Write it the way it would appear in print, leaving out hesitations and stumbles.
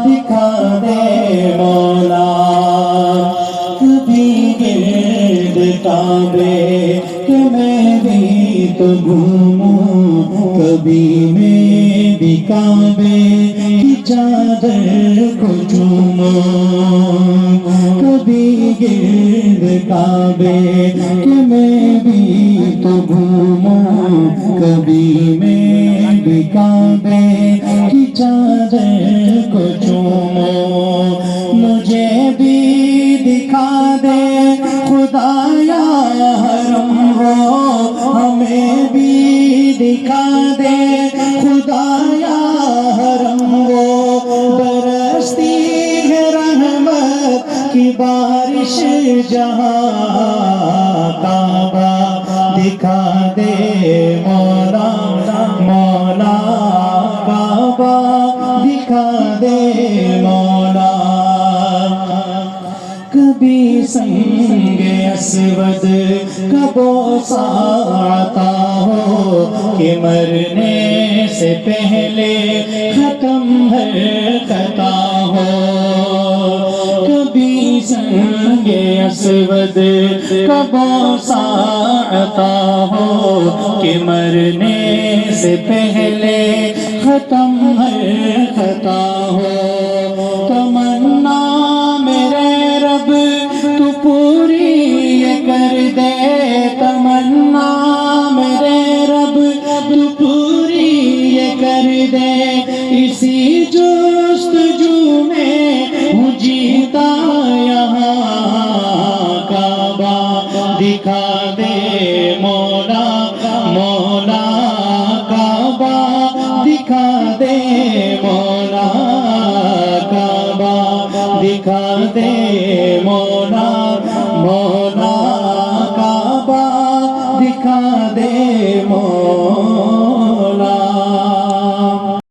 دکھا دے مولا کبھی گرد کعبے کہ میں بھی تو گھوموں کبھی میں بھی کعبے کی چادر کو چوموں کبھی گرد کعبے کہ میں بھی تو گھوموں کبھی میں بھی کعبے کی چادر کو چوموں مجھے بھی دکھا دے خدایا حرم ہو ہمیں بھی دکھا دے خدایا حرم ہو برستی ہے رحمت کی بارش جہاں کعبہ دکھا دے مولا مولا کعبہ دکھا دے مولا کبھی سنگ اسود کا بوسہ آتا ہو کہ مرنے سے پہلے ختم ہے خطا ہو کبھی سنگ اسود کا بوسہ آتا ہو کہ مرنے سے پہلے ختم ہے خطا ہو تمنا میرے رب تو پوری یہ کر دے تمنا میرے رب تو پوری یہ کر دے اسی جستجو میں ہوں جیتا یہاں کعبہ دکھا دے مولا مولا کعبہ دکھا دے مولا کعبہ دکھا دے مولا مولا